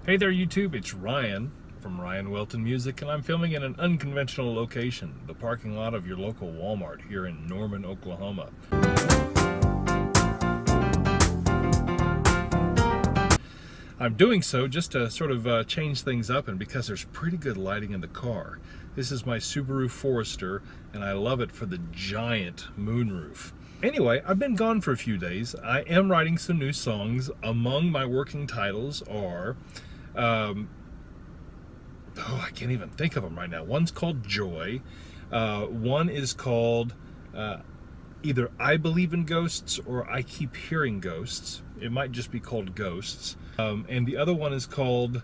Hey there YouTube, it's Ryan from Ryan Welton Music, and I'm filming in an unconventional location, the parking lot of your local Walmart here in Norman, Oklahoma. I'm doing so just to sort of change things up, and because there's pretty good lighting in the car. This is my Subaru Forester, and I love it for the giant moonroof. Anyway, I've been gone for a few days. I am writing some new songs. Among my working titles are, I can't even think of them right now. One's called Joy. One is called either I Believe in Ghosts or I Keep Hearing Ghosts. It might just be called Ghosts. And the other one is called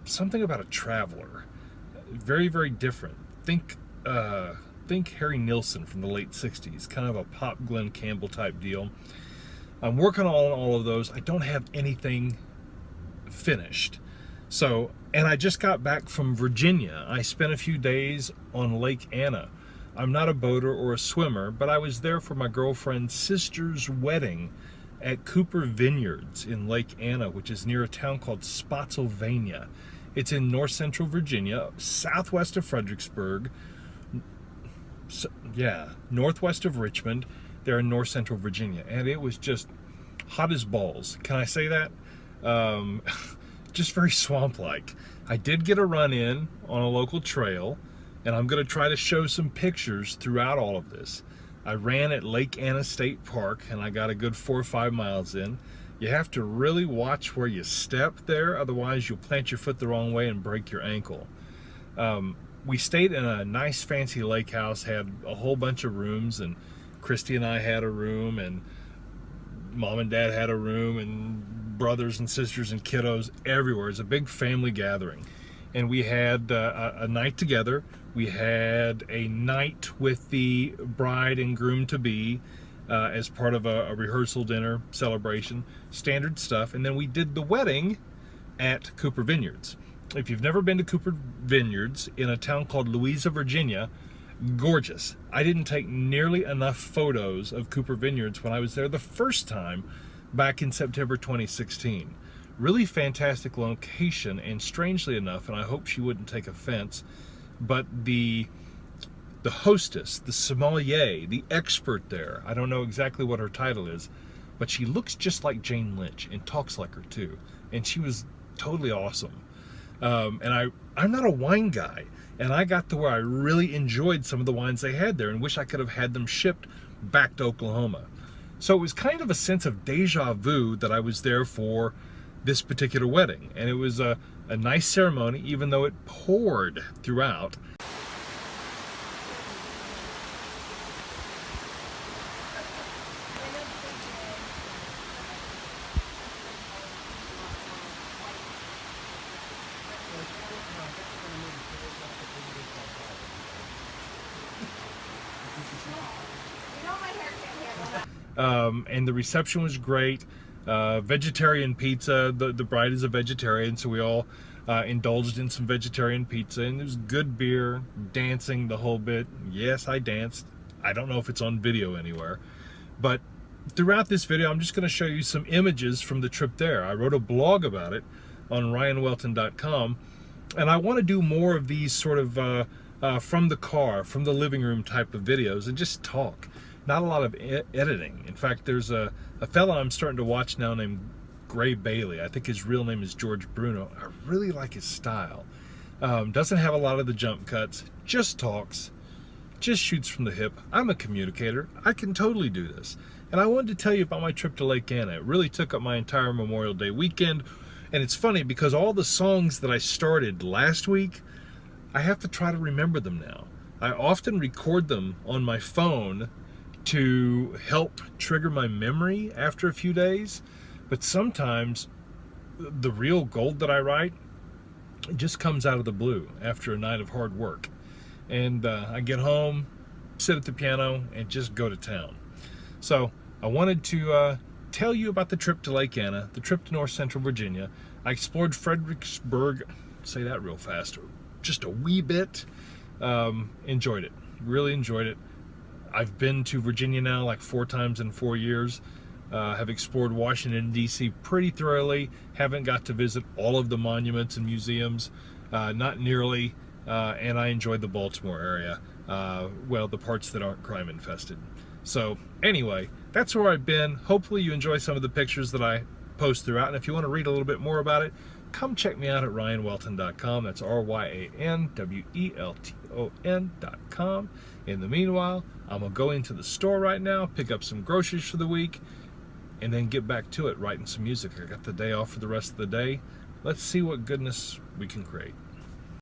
something about a traveler. Very, very different. Think Harry Nilsson from the late 60s, kind of a pop Glenn Campbell type deal. I'm working on all of those. I don't have anything finished. So, and I just got back from Virginia. I spent a few days on Lake Anna. I'm not a boater or a swimmer, but I was there for my girlfriend's sister's wedding at Cooper Vineyards in Lake Anna, which is near a town called Spotsylvania. It's in north central Virginia, southwest of Fredericksburg. So, yeah, northwest of Richmond. They're in north central Virginia, and it was just hot as balls. Can I say that? Just very swamp-like. I did get a run in on a local trail, and I'm going to try to show some pictures throughout all of this. I ran at Lake Anna State Park, and I got a good 4 or 5 miles in. You have to really watch where you step there, otherwise you'll plant your foot the wrong way and break your ankle. We stayed in a nice fancy lake house, had a whole bunch of rooms, and Christy and I had a room, and Mom and Dad had a room, and brothers and sisters and kiddos everywhere. It's a big family gathering. And we had a night together. We had a night with the bride and groom-to-be as part of a rehearsal dinner celebration, standard stuff. And then we did the wedding at Cooper Vineyards. If you've never been to Cooper Vineyards in a town called Louisa, Virginia, gorgeous. I didn't take nearly enough photos of Cooper Vineyards when I was there the first time back in September 2016. Really fantastic location, and strangely enough, and I hope she wouldn't take offense, but the hostess, the sommelier, the expert there, I don't know exactly what her title is, but she looks just like Jane Lynch and talks like her too, and she was totally awesome. And I'm not a wine guy, and I got to where I really enjoyed some of the wines they had there and wish I could have had them shipped back to Oklahoma. So it was kind of a sense of deja vu that I was there for this particular wedding. And it was a nice ceremony, even though it poured throughout. And the reception was great. Vegetarian pizza. The bride is a vegetarian, so we all indulged in some vegetarian pizza, and it was good beer, dancing the whole bit. Yes, I danced. I don't know if it's on video anywhere, but throughout this video I'm just going to show you some images from the trip there. I wrote a blog about it on ryanwelton.com, and I want to do more of these sort of from the car, from the living room type of videos, and just talk. Not a lot of editing. In fact, there's a fella I'm starting to watch now named Gray Bailey. I think his real name is George Bruno. I really like his style. Doesn't have a lot of the jump cuts, just talks, just shoots from the hip. I'm a communicator. I can totally do this. And I wanted to tell you about my trip to Lake Anna. It really took up my entire Memorial Day weekend. And it's funny because all the songs that I started last week, I have to try to remember them now. I often record them on my phone to help trigger my memory after a few days, but sometimes the real gold that I write just comes out of the blue after a night of hard work, and I get home, sit at the piano, and just go to town. So I wanted to tell you about the trip to Lake Anna, the trip to north central Virginia. I explored Fredericksburg, say that real fast, just a wee bit. Enjoyed it, really enjoyed it. I've been to Virginia now like 4 times in 4 years. Have explored Washington, D.C. pretty thoroughly. Haven't got to visit all of the monuments and museums, not nearly, and I enjoyed the Baltimore area. Well, the parts that aren't crime infested. So anyway, that's where I've been. Hopefully you enjoy some of the pictures that I post throughout, and if you want to read a little bit more about it, come check me out at ryanwelton.com. That's RyanWelton.com. In the meanwhile, I'm going to go into the store right now, pick up some groceries for the week, and then get back to it, writing some music. I got the day off for the rest of the day. Let's see what goodness we can create.